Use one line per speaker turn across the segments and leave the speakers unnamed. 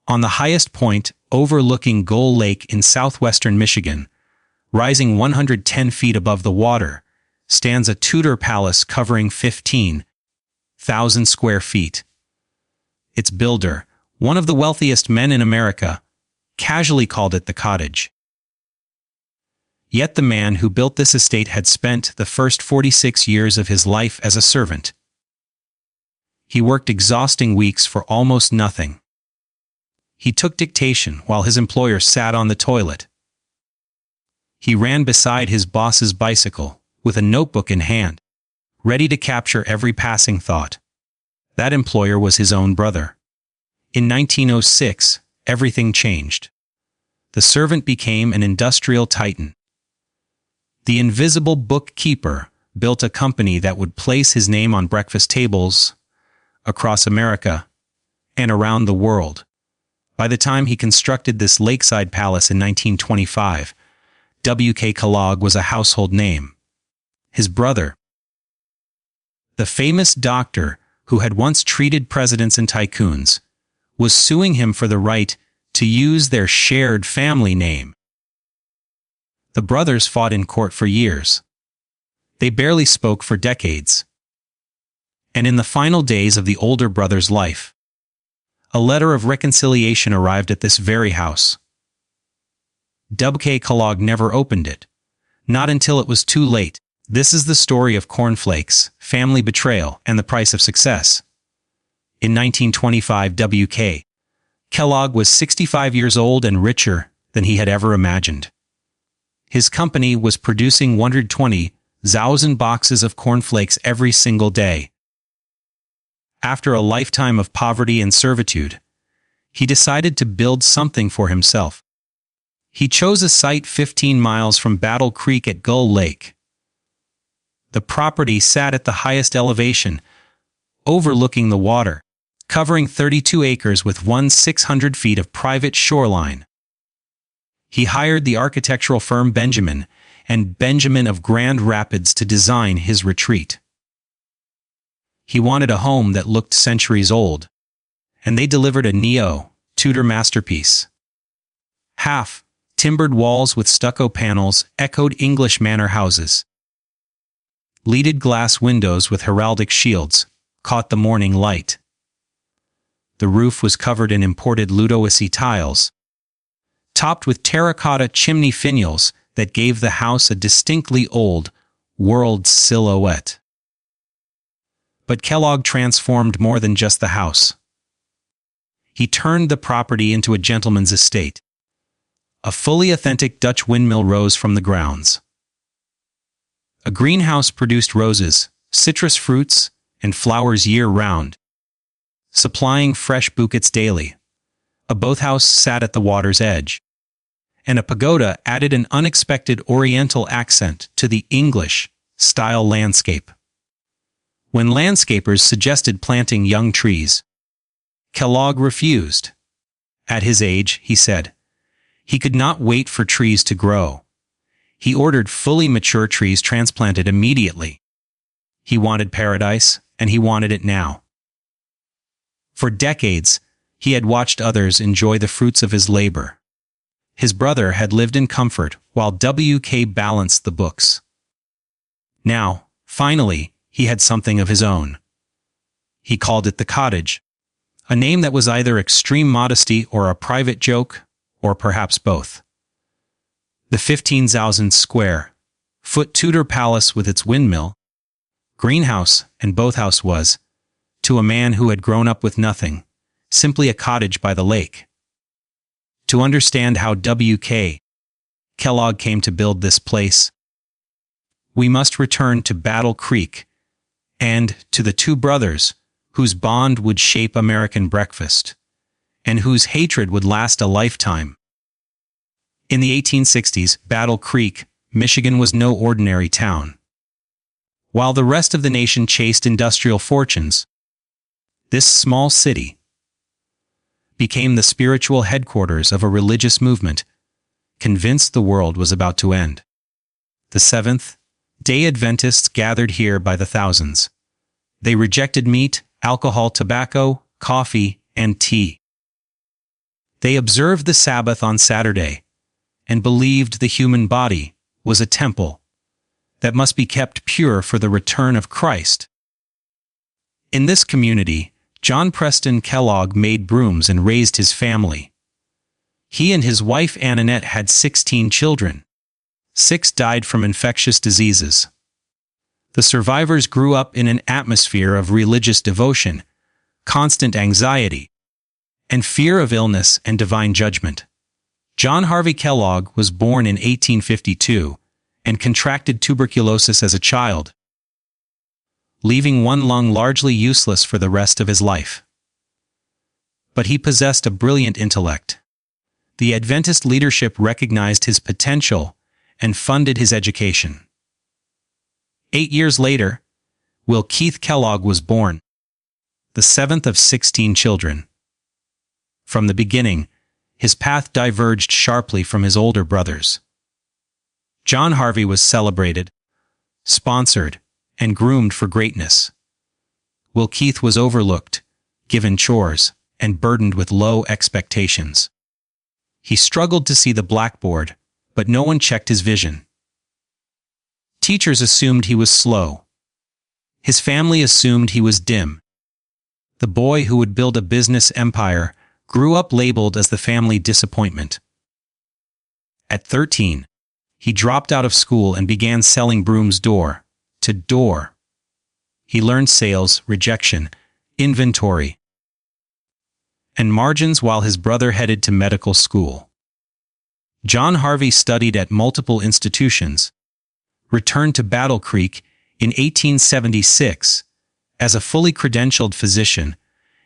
On the highest point, overlooking Gull Lake in southwestern Michigan, rising 110 feet above the water, stands a Tudor palace covering 15,000 square feet. Its builder, one of the wealthiest men in America, casually called it the cottage. Yet the man who built this estate had spent the first 46 years of his life as a servant. He worked exhausting weeks for almost nothing. He took dictation while his employer sat on the toilet. He ran beside his boss's bicycle, with a notebook in hand, ready to capture every passing thought. That employer was his own brother. In 1906, everything changed. The servant became an industrial titan. The invisible bookkeeper built a company that would place his name on breakfast tables across America and around the world. By the time he constructed this lakeside palace in 1925, W.K. Kellogg was a household name. His brother, the famous doctor who had once treated presidents and tycoons, was suing him for the right to use their shared family name. The brothers fought in court for years. They barely spoke for decades. And in the final days of the older brother's life, a letter of reconciliation arrived at this very house. W.K. Kellogg never opened it, not until it was too late. This is the story of Cornflakes, family betrayal, and the price of success. In 1925, W.K. Kellogg was 65 years old and richer than he had ever imagined. His company was producing 120,000 boxes of cornflakes every single day. After a lifetime of poverty and servitude, he decided to build something for himself. He chose a site 15 miles from Battle Creek at Gull Lake. The property sat at the highest elevation, overlooking the water, covering 32 acres with 600 feet of private shoreline. He hired the architectural firm Benjamin and Benjamin of Grand Rapids to design his retreat. He wanted a home that looked centuries old, and they delivered a neo-Tudor masterpiece. Timbered walls with stucco panels echoed English manor houses. Leaded glass windows with heraldic shields caught the morning light. The roof was covered in imported Ludovisi tiles, topped with terracotta chimney finials that gave the house a distinctly old world silhouette. But Kellogg transformed more than just the house. He turned the property into a gentleman's estate. A fully authentic Dutch windmill rose from the grounds. A greenhouse produced roses, citrus fruits, and flowers year-round, supplying fresh bouquets daily. A boathouse sat at the water's edge, and a pagoda added an unexpected oriental accent to the English-style landscape. When landscapers suggested planting young trees, Kellogg refused. At his age, he said, he could not wait for trees to grow. He ordered fully mature trees transplanted immediately. He wanted paradise, and he wanted it now. For decades, he had watched others enjoy the fruits of his labor. His brother had lived in comfort while W.K. balanced the books. Now, finally, he had something of his own. He called it the cottage, a name that was either extreme modesty or a private joke, or perhaps both. The 15,000 square foot Tudor palace with its windmill, greenhouse, and boathouse was, to a man who had grown up with nothing, simply a cottage by the lake. To understand how W.K. Kellogg came to build this place, we must return to Battle Creek and to the two brothers whose bond would shape American breakfast, and whose hatred would last a lifetime. In the 1860s, Battle Creek, Michigan was no ordinary town. While the rest of the nation chased industrial fortunes, this small city became the spiritual headquarters of a religious movement, convinced the world was about to end. The Seventh-day Adventists gathered here by the thousands. They rejected meat, alcohol, tobacco, coffee, and tea. They observed the Sabbath on Saturday and believed the human body was a temple that must be kept pure for the return of Christ. In this community, John Preston Kellogg made brooms and raised his family. He and his wife Annette had 16 children. 6 died from infectious diseases. The survivors grew up in an atmosphere of religious devotion, constant anxiety, and fear of illness and divine judgment. John Harvey Kellogg was born in 1852 and contracted tuberculosis as a child, leaving one lung largely useless for the rest of his life. But he possessed a brilliant intellect. The Adventist leadership recognized his potential and funded his education. 8 years later, Will Keith Kellogg was born, the 7th of 16 children. From the beginning, his path diverged sharply from his older brothers. John Harvey was celebrated, sponsored, and groomed for greatness. Will Keith was overlooked, given chores, and burdened with low expectations. He struggled to see the blackboard, but no one checked his vision. Teachers assumed he was slow. His family assumed he was dim. The boy who would build a business empire grew up labeled as the family disappointment. At 13, he dropped out of school and began selling brooms door to door. He learned sales, rejection, inventory, and margins while his brother headed to medical school. John Harvey studied at multiple institutions, returned to Battle Creek in 1876 as a fully credentialed physician,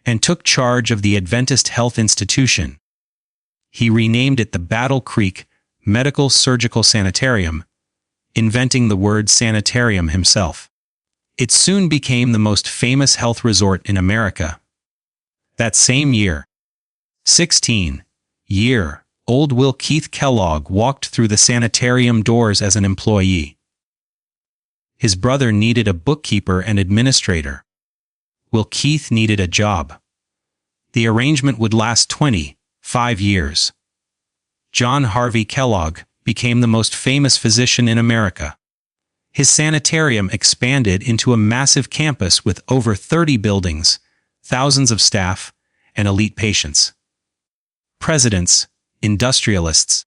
and took charge of the Adventist Health Institution. He renamed it the Battle Creek Medical Surgical Sanitarium, inventing the word sanitarium himself. It soon became the most famous health resort in America. That same year, 16-year-old Will Keith Kellogg walked through the sanitarium doors as an employee. His brother needed a bookkeeper and administrator. Will Keith needed a job. The arrangement would last 25 years. John Harvey Kellogg became the most famous physician in America. His sanitarium expanded into a massive campus with over 30 buildings, thousands of staff, and elite patients. Presidents, industrialists,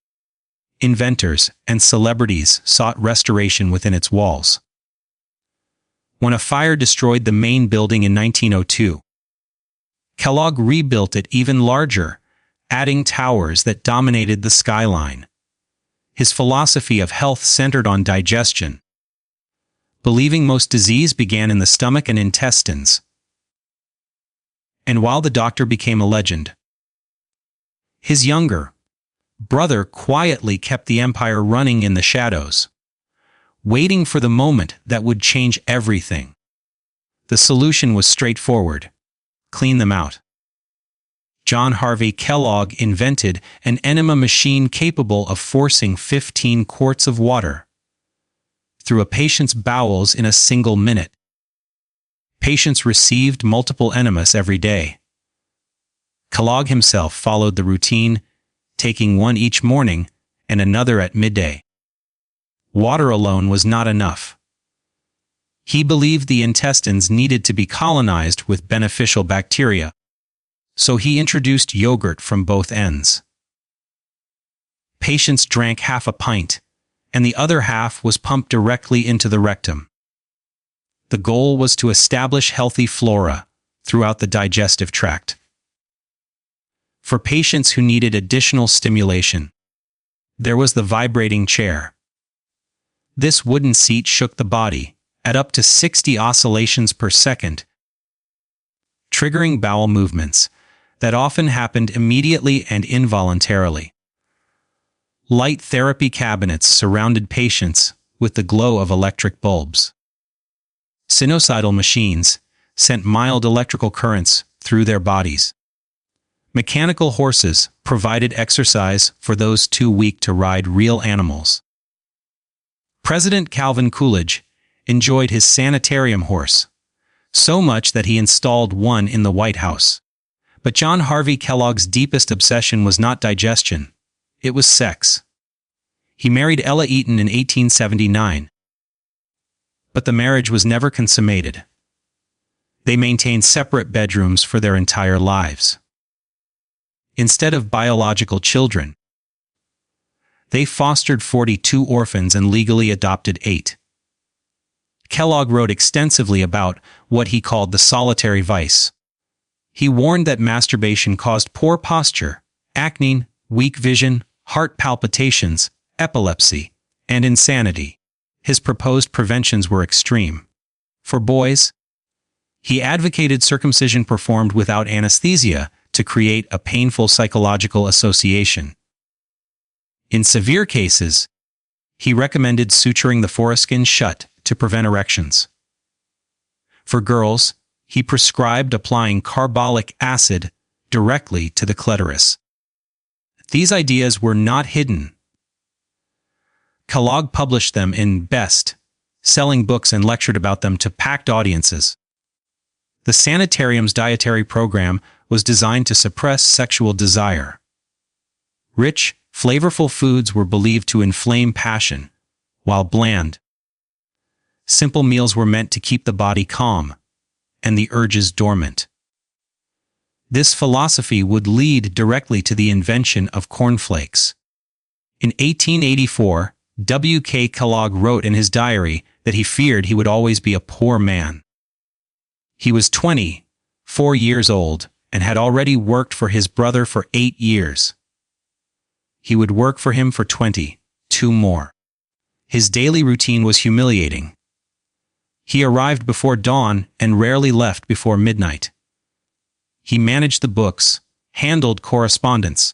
inventors, and celebrities sought restoration within its walls. When a fire destroyed the main building in 1902, Kellogg rebuilt it even larger, adding towers that dominated the skyline. His philosophy of health centered on digestion, believing most disease began in the stomach and intestines. And while the doctor became a legend, his younger brother quietly kept the empire running in the shadows, waiting for the moment that would change everything. The solution was straightforward: clean them out. John Harvey Kellogg invented an enema machine capable of forcing 15 quarts of water through a patient's bowels in a single minute. Patients received multiple enemas every day. Kellogg himself followed the routine, taking one each morning and another at midday. Water alone was not enough. He believed the intestines needed to be colonized with beneficial bacteria, so he introduced yogurt from both ends. Patients drank half a pint, and the other half was pumped directly into the rectum. The goal was to establish healthy flora throughout the digestive tract. For patients who needed additional stimulation, there was the vibrating chair. This wooden seat shook the body at up to 60 oscillations per second, triggering bowel movements that often happened immediately and involuntarily. Light therapy cabinets surrounded patients with the glow of electric bulbs. Sinusoidal machines sent mild electrical currents through their bodies. Mechanical horses provided exercise for those too weak to ride real animals. President Calvin Coolidge enjoyed his sanitarium horse, so much that he installed one in the White House. But John Harvey Kellogg's deepest obsession was not digestion. It was sex. He married Ella Eaton in 1879. But the marriage was never consummated. They maintained separate bedrooms for their entire lives. Instead of biological children, they fostered 42 orphans and legally adopted 8. Kellogg wrote extensively about what he called the solitary vice. He warned that masturbation caused poor posture, acne, weak vision, heart palpitations, epilepsy, and insanity. His proposed preventions were extreme. For boys, he advocated circumcision performed without anesthesia to create a painful psychological association. In severe cases, he recommended suturing the foreskin shut to prevent erections. For girls, he prescribed applying carbolic acid directly to the clitoris. These ideas were not hidden. Kellogg published them in best-selling books and lectured about them to packed audiences. The Sanitarium's dietary program was designed to suppress sexual desire. Rich, flavorful foods were believed to inflame passion, while bland, simple meals were meant to keep the body calm and the urges dormant. This philosophy would lead directly to the invention of cornflakes. In 1884, W.K. Kellogg wrote in his diary that he feared he would always be a poor man. He was 24 years old and had already worked for his brother for 8 years. He would work for him for 22 more. His daily routine was humiliating. He arrived before dawn and rarely left before midnight. He managed the books, handled correspondence,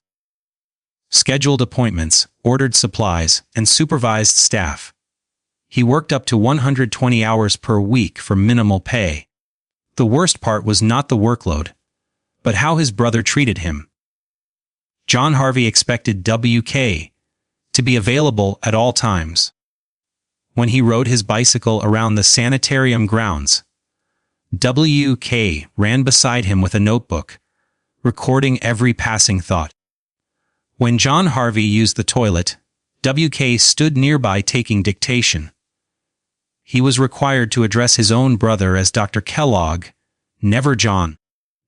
scheduled appointments, ordered supplies, and supervised staff. He worked up to 120 hours per week for minimal pay. The worst part was not the workload, but how his brother treated him. John Harvey expected W.K. to be available at all times. When he rode his bicycle around the sanitarium grounds, W.K. ran beside him with a notebook, recording every passing thought. When John Harvey used the toilet, W.K. stood nearby taking dictation. He was required to address his own brother as Dr. Kellogg, never John,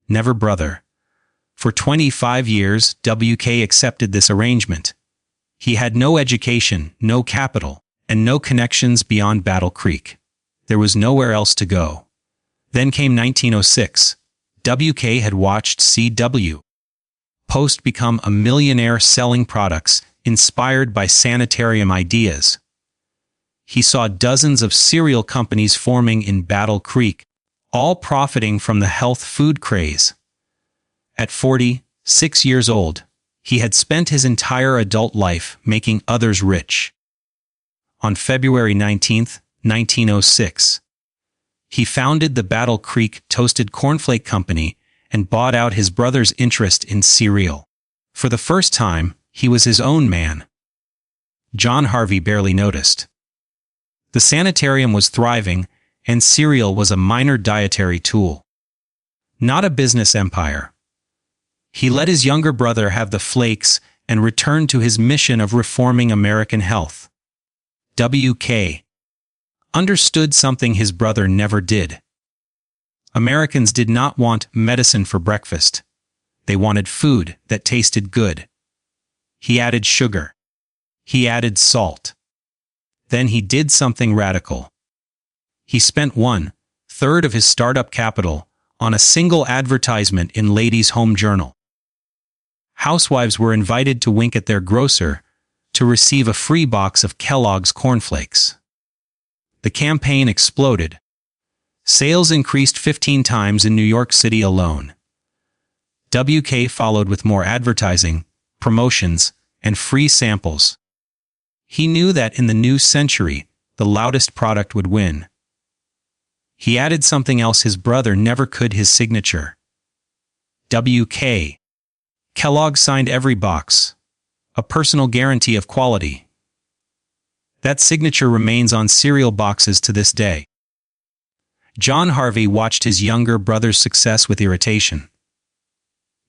never brother. For 25 years, W.K. accepted this arrangement. He had no education, no capital, and no connections beyond Battle Creek. There was nowhere else to go. Then came 1906. W.K. had watched C.W. Post become a millionaire selling products inspired by Sanitarium ideas. He saw dozens of cereal companies forming in Battle Creek, all profiting from the health food craze. At 46 years old, he had spent his entire adult life making others rich. On February 19, 1906, he founded the Battle Creek Toasted Cornflake Company and bought out his brother's interest in cereal. For the first time, he was his own man. John Harvey barely noticed. The sanitarium was thriving, and cereal was a minor dietary tool, not a business empire. He let his younger brother have the flakes and returned to his mission of reforming American health. W.K. understood something his brother never did. Americans did not want medicine for breakfast. They wanted food that tasted good. He added sugar. He added salt. Then he did something radical. He spent 1/3 of his startup capital on a single advertisement in Ladies' Home Journal. Housewives were invited to wink at their grocer to receive a free box of Kellogg's cornflakes. The campaign exploded. Sales increased 15 times in New York City alone. W.K. followed with more advertising, promotions, and free samples. He knew that in the new century, the loudest product would win. He added something else his brother never could: his signature. W.K. Kellogg signed every box, a personal guarantee of quality. That signature remains on cereal boxes to this day. John Harvey watched his younger brother's success with irritation.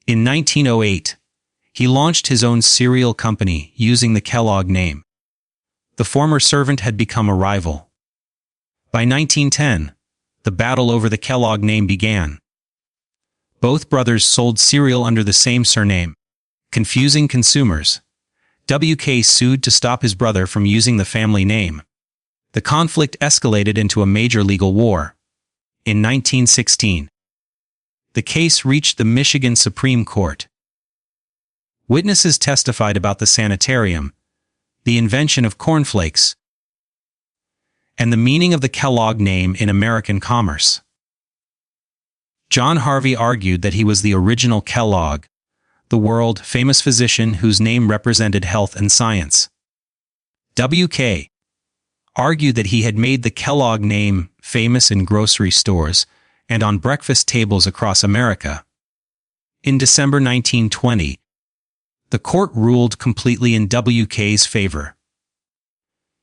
In 1908, he launched his own cereal company using the Kellogg name. The former servant had become a rival. By 1910, the battle over the Kellogg name began. Both brothers sold cereal under the same surname, confusing consumers. W.K. sued to stop his brother from using the family name. The conflict escalated into a major legal war. In 1916, the case reached the Michigan Supreme Court. Witnesses testified about the Sanitarium, the invention of Cornflakes, and the meaning of the Kellogg name in American commerce. John Harvey argued that he was the original Kellogg, the world-famous physician whose name represented health and science. W.K. argued that he had made the Kellogg name famous in grocery stores and on breakfast tables across America. In December 1920, the court ruled completely in W.K.'s favor.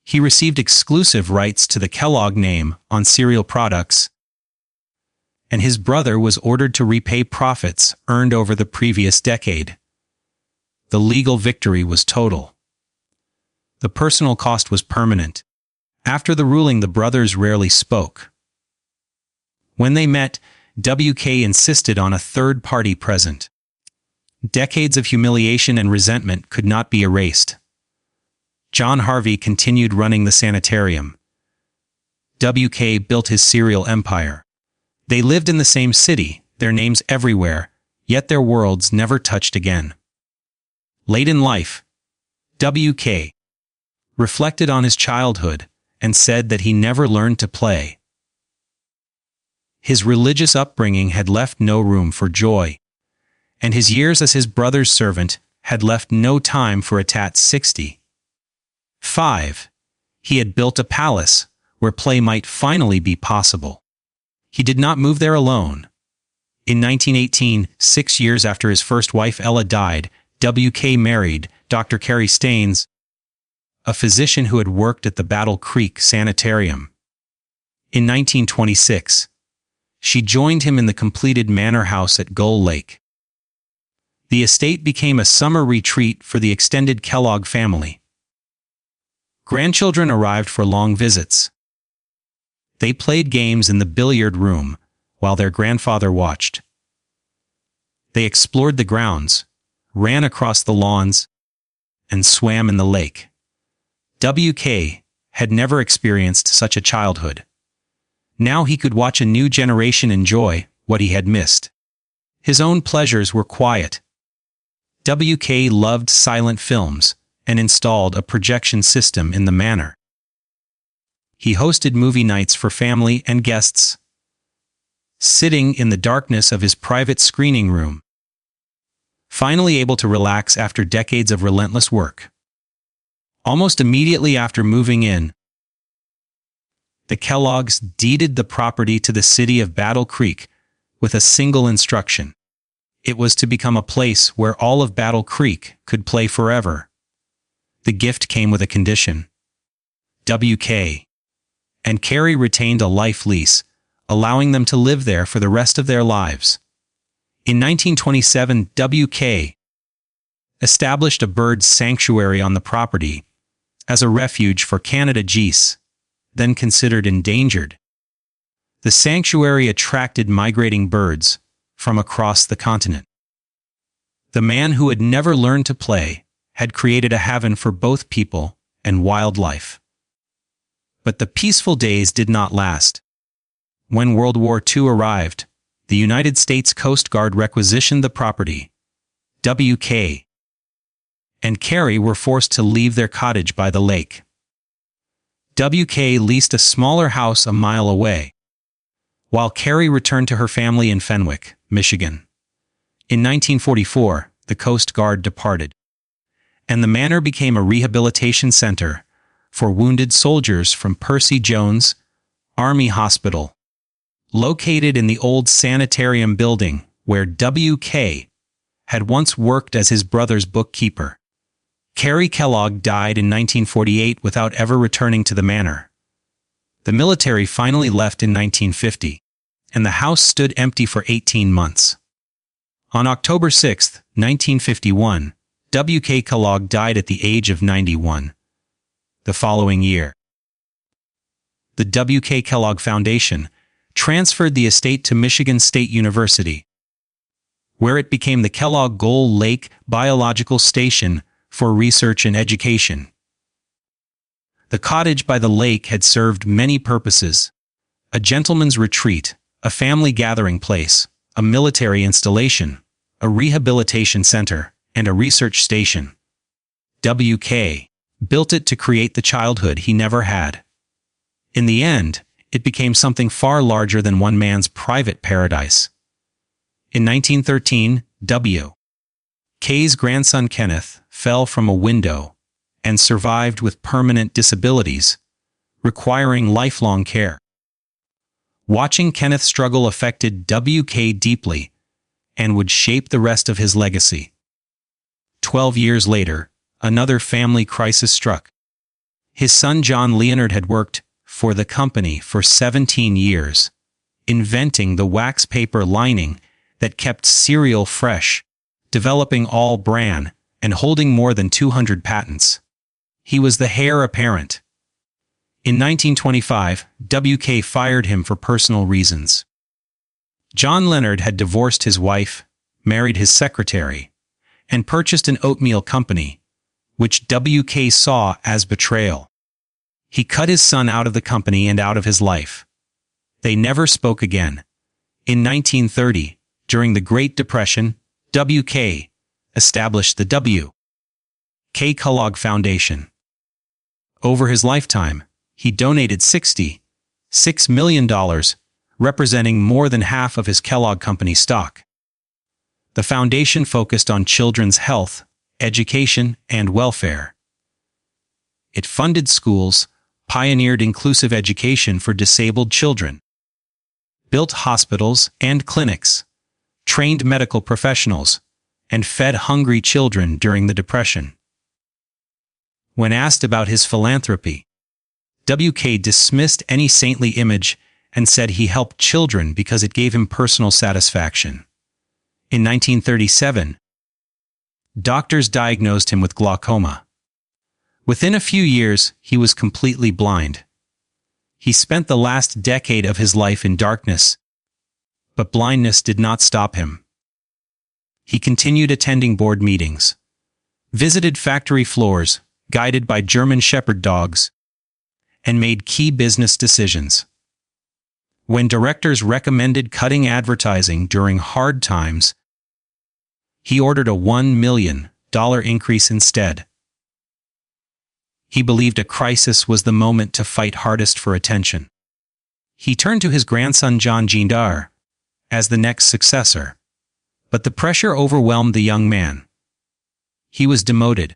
He received exclusive rights to the Kellogg name on cereal products, and his brother was ordered to repay profits earned over the previous decade. The legal victory was total. The personal cost was permanent. After the ruling, the brothers rarely spoke. When they met, W.K. insisted on a third party present. Decades of humiliation and resentment could not be erased. John Harvey continued running the Sanitarium. W.K. built his cereal empire. They lived in the same city, their names everywhere, yet their worlds never touched again. Late in life, W.K. reflected on his childhood and said that he never learned to play. His religious upbringing had left no room for joy, and his years as his brother's servant had left no time for a tat 65. He had built a palace where play might finally be possible. He did not move there alone. In 1918, 6 years after his first wife Ella died, W.K. married Dr. Carrie Staines, a physician who had worked at the Battle Creek Sanitarium. In 1926, she joined him in the completed manor house at Gull Lake. The estate became a summer retreat for the extended Kellogg family. Grandchildren arrived for long visits. They played games in the billiard room while their grandfather watched. They explored the grounds, ran across the lawns, and swam in the lake. W.K. had never experienced such a childhood. Now he could watch a new generation enjoy what he had missed. His own pleasures were quiet. W.K. loved silent films and installed a projection system in the manor. He hosted movie nights for family and guests, sitting in the darkness of his private screening room, finally able to relax after decades of relentless work. Almost immediately after moving in, the Kellogg's deeded the property to the city of Battle Creek with a single instruction. It was to become a place where all of Battle Creek could play forever. The gift came with a condition. W.K. and Carrie retained a life lease, allowing them to live there for the rest of their lives. In 1927, W.K. established a bird sanctuary on the property as a refuge for Canada geese, then considered endangered. The sanctuary attracted migrating birds from across the continent. The man who had never learned to play had created a haven for both people and wildlife. But the peaceful days did not last. When World War II arrived, the United States Coast Guard requisitioned the property. W.K. and Carrie were forced to leave their cottage by the lake. W.K. leased a smaller house a mile away, while Carrie returned to her family in Fenwick, Michigan. In 1944, the Coast Guard departed, and the manor became a rehabilitation center for wounded soldiers from Percy Jones Army Hospital, located in the old Sanitarium building where W.K. had once worked as his brother's bookkeeper. Carrie Kellogg died in 1948 without ever returning to the manor. The military finally left in 1950, and the house stood empty for 18 months. On October 6, 1951, W.K. Kellogg died at the age of 91. The following year, the W.K. Kellogg Foundation transferred the estate to Michigan State University, where it became the Kellogg Gull Lake Biological Station for research and education. The cottage by the lake had served many purposes: a gentleman's retreat, a family gathering place, a military installation, a rehabilitation center, and a research station. W.K. built it to create the childhood he never had. In the end, it became something far larger than one man's private paradise. In 1913, W.K.'s grandson Kenneth fell from a window and survived with permanent disabilities, requiring lifelong care. Watching Kenneth struggle affected W.K. deeply and would shape the rest of his legacy. 12 years later, another family crisis struck. His son John Leonard had worked for the company for 17 years, inventing the wax paper lining that kept cereal fresh, developing all bran, and holding more than 200 patents. He was the heir apparent. In 1925, W.K. fired him for personal reasons. John Leonard had divorced his wife, married his secretary, and purchased an oatmeal company, which W.K. saw as betrayal. He cut his son out of the company and out of his life. They never spoke again. In 1930, during the Great Depression, W.K. established the W.K. Kellogg Foundation. Over his lifetime, he donated $66 million, representing more than half of his Kellogg Company stock. The foundation focused on children's health, education, and welfare. It funded schools, pioneered inclusive education for disabled children, built hospitals and clinics, trained medical professionals, and fed hungry children during the Depression. When asked about his philanthropy, W.K. dismissed any saintly image and said he helped children because it gave him personal satisfaction. In 1937, doctors diagnosed him with glaucoma. Within a few years, he was completely blind. He spent the last decade of his life in darkness, but blindness did not stop him. He continued attending board meetings, visited factory floors, guided by German Shepherd dogs, and made key business decisions. When directors recommended cutting advertising during hard times, he ordered a $1 million increase instead. He believed a crisis was the moment to fight hardest for attention. He turned to his grandson John Jr. as the next successor, but the pressure overwhelmed the young man. He was demoted,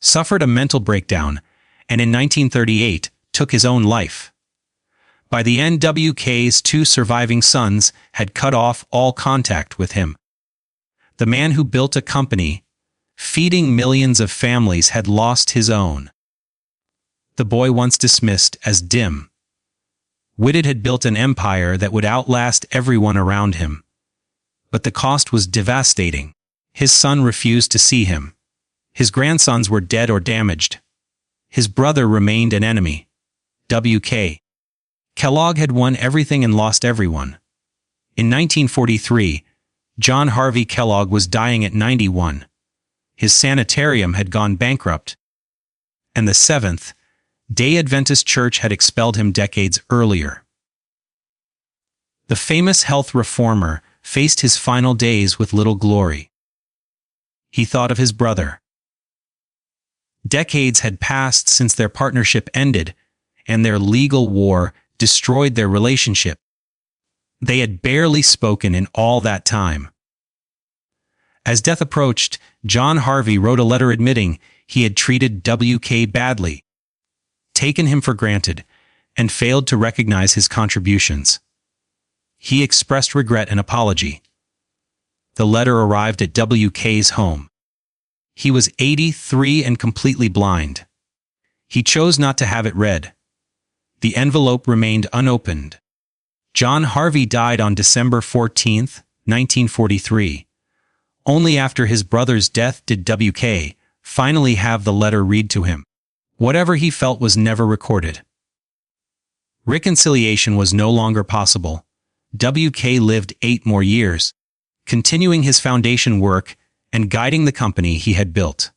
suffered a mental breakdown, and in 1938 took his own life. By the end, W.K.'s two surviving sons had cut off all contact with him. The man who built a company, feeding millions of families, had lost his own. The boy, once dismissed as dim-witted, had built an empire that would outlast everyone around him. But the cost was devastating. His son refused to see him. His grandsons were dead or damaged. His brother remained an enemy. W.K. Kellogg had won everything and lost everyone. In 1943, John Harvey Kellogg was dying at 91. His sanitarium had gone bankrupt, and the Seventh-day Adventist Church had expelled him decades earlier. The famous health reformer faced his final days with little glory. He thought of his brother. Decades had passed since their partnership ended, and their legal war destroyed their relationship. They had barely spoken in all that time. As death approached, John Harvey wrote a letter admitting he had treated W.K. badly, taken him for granted, and failed to recognize his contributions. He expressed regret and apology. The letter arrived at W.K.'s home. He was 83 and completely blind. He chose not to have it read. The envelope remained unopened. John Harvey died on December 14, 1943, Only after his brother's death did WK finally have the letter read to him. Whatever he felt was never recorded. Reconciliation was no longer possible. WK lived 8 more years, continuing his foundation work and guiding the company he had built.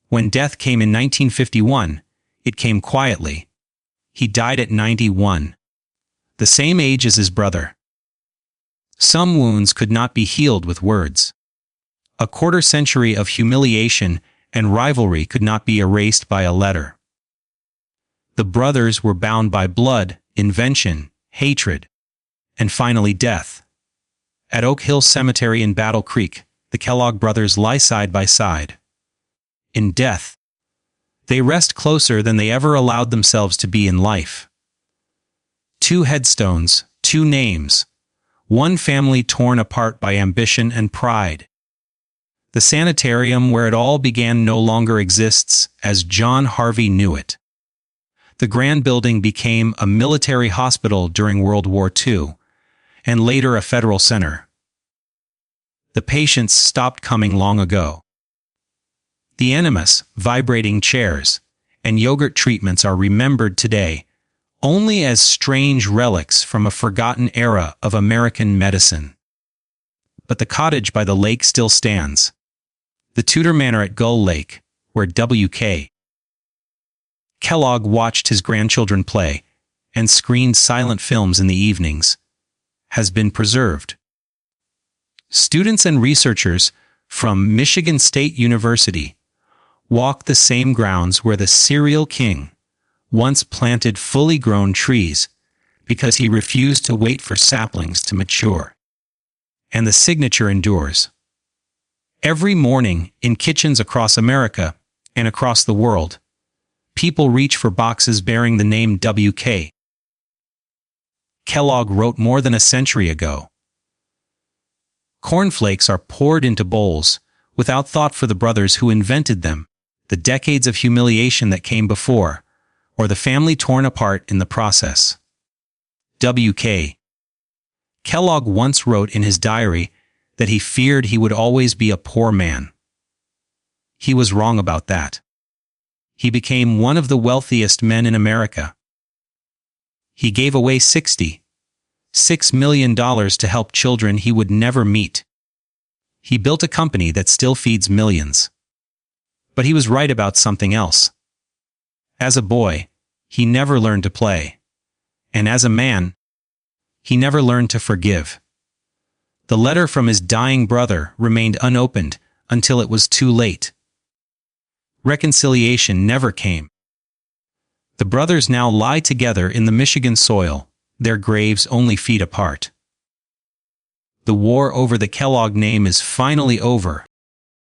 When death came in 1951, it came quietly. He died at 91, the same age as his brother. Some wounds could not be healed with words. A quarter-century of humiliation and rivalry could not be erased by a letter. The brothers were bound by blood, invention, hatred, and finally death. At Oak Hill Cemetery in Battle Creek, the Kellogg brothers lie side by side. In death, they rest closer than they ever allowed themselves to be in life. 2 headstones, 2 names, one family torn apart by ambition and pride. The sanitarium where it all began no longer exists as John Harvey knew it. The grand building became a military hospital during World War II, and later a federal center. The patients stopped coming long ago. The enemas, vibrating chairs, and yogurt treatments are remembered today only as strange relics from a forgotten era of American medicine. But the cottage by the lake still stands. The Tudor Manor at Gull Lake, where W.K. Kellogg watched his grandchildren play and screened silent films in the evenings, has been preserved. Students and researchers from Michigan State University walk the same grounds where the serial king once planted fully grown trees because he refused to wait for saplings to mature. And the signature endures. Every morning, in kitchens across America and across the world, people reach for boxes bearing the name W.K. Kellogg wrote more than a century ago. Cornflakes are poured into bowls without thought for the brothers who invented them, the decades of humiliation that came before, or the family torn apart in the process. W.K. Kellogg once wrote in his diary that he feared he would always be a poor man. He was wrong about that. He became one of the wealthiest men in America. He gave away $66 million to help children he would never meet. He built a company that still feeds millions. But he was right about something else. As a boy, he never learned to play. And as a man, he never learned to forgive. The letter from his dying brother remained unopened until it was too late. Reconciliation never came. The brothers now lie together in the Michigan soil, their graves only feet apart. The war over the Kellogg name is finally over,